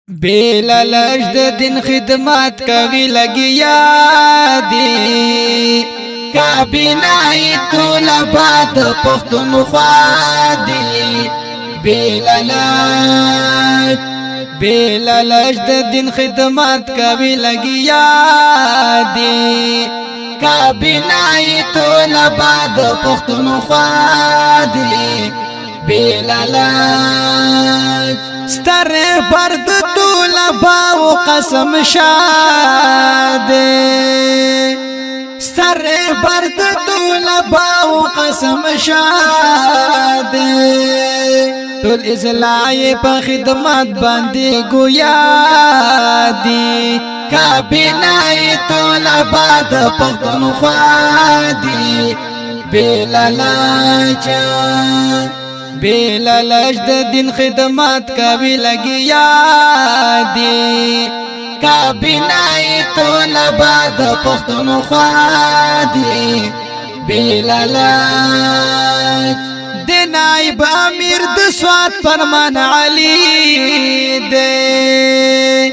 بیلالش د دین خدمات کوي لګیا دی کابینای طلبا د پښتونخوا دی بیلالش د دین خدمات کوي لګیا دی کابینای طلبا د پښتونخوا دی بیلالش ستر برد طلبا و قسم شاده ستر برد طلبا و قسم شاده طول اصلاحی پا خدمت باندې گویا دی کابینای طلبا د پښتونخوا دی بیلالش د دین خدمات کوي لګیا دی کابینای طلبا د پښتونخوا دی بیلالش د نائب امیر د سوات فرمان علی دی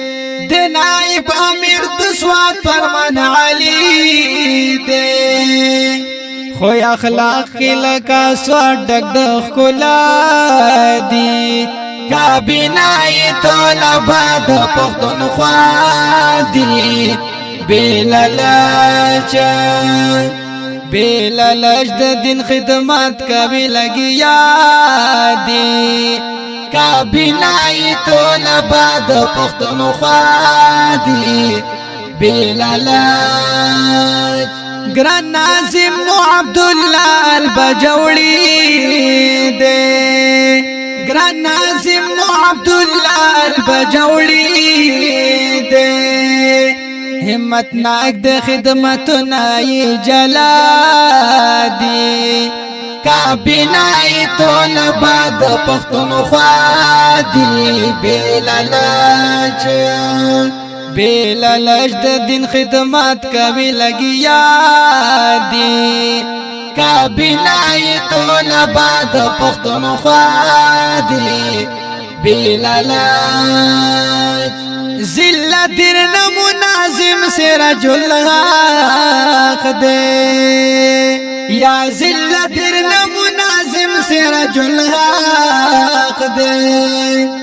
د نائب امیر د سوات فرمان علی دی خو اخلاق کی لکا سوات ډک د ښکلا دی کابینای طلبا د پښتونخوا دی بیلالش د دین خدمات کوي لګیا دی کابینای طلبا د پښتونخوا دی بیلالش گران ناظم عبدالله البجوړي دے گران ناظم عبدالله البجوړي دے همت ناک د خدمتنا ی جلا دی کابینای طلبا د پښتونخوا دی بیلالش د دین خدمات کوي لګیا دی کابینای طلبا د پښتونخوا دی بیلالش ذلت در مناظم سراج الحق دے یا ذلت در مناظم سراج الحق دے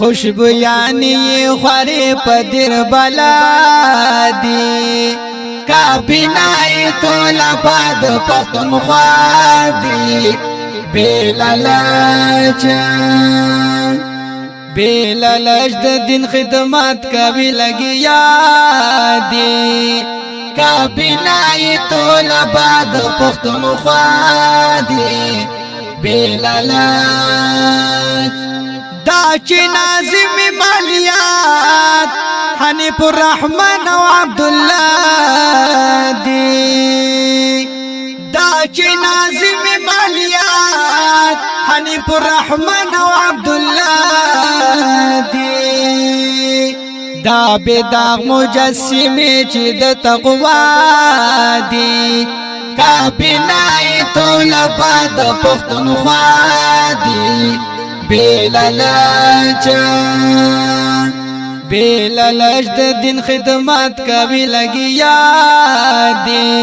خوشبو یعنی خواری پدر بلا دی کابینای طلبا د پښتونخوا دی بیلالش د دین خدمات کوي لګیا دی کابینای طلبا د پښتونخوا دی بیلالش دا چې ناظم مالیات حنیف الرحمن او عبدالله دی دا چې ناظم مالیات حنیف الرحمن او عبدالله دی دا بداغ مجسمه چې د تقوا دی کابینای طلبا د پښتونخوا دی بیلالش د دین خدمات کوي لګیا دی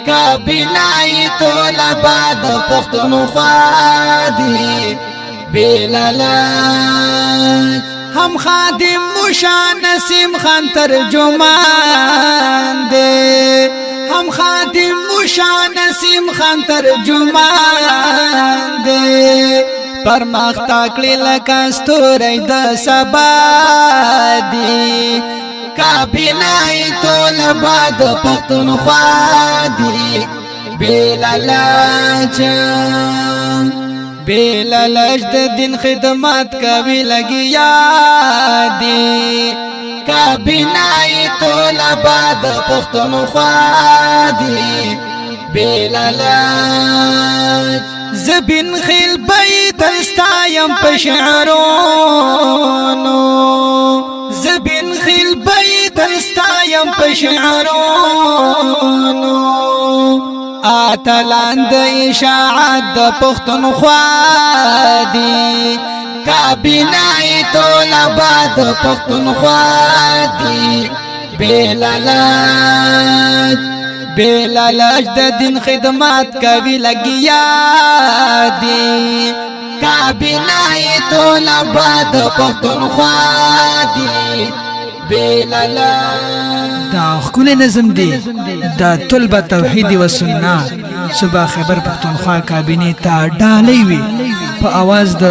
کابینای طلبا د پښتونخوا دی بیلالش هم خادم موشا نسیم خان ترجمان دی هم خادم موشا نسیم خان ترجمان دی پر مختا کړي لکه ستوري د سبا دی کابینای طلبا د پښتونخوا دی بیلالش د دین خدمات کوي لګیا دی کابینای طلبا د پښتونخوا دی بیلالش زبین خیل بیت استایم پشعرونو زبین خیل بیت استایم پشعرونو آتلان د اشاعت د پښتونخوا دی کابینای طلبا د پښتونخوا دي بلالج د دین خدمات کوي لګیا دي کابینای طلبا د پښتونخوا دي دا خکول نظم دی دا طلبه توحید و سنت صبح خبر پختونخوا کابینه تا ډالۍ وي په आवाज د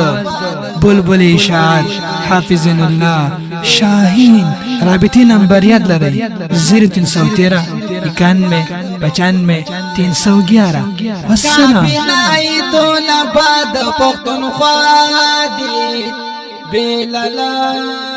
بلبل اشاعت حافظن الله شاهین رابطی نمبر یاد لرئ 0313 91 95 311 والسلام کابینای طلبا د پښتونخوا دي بلالا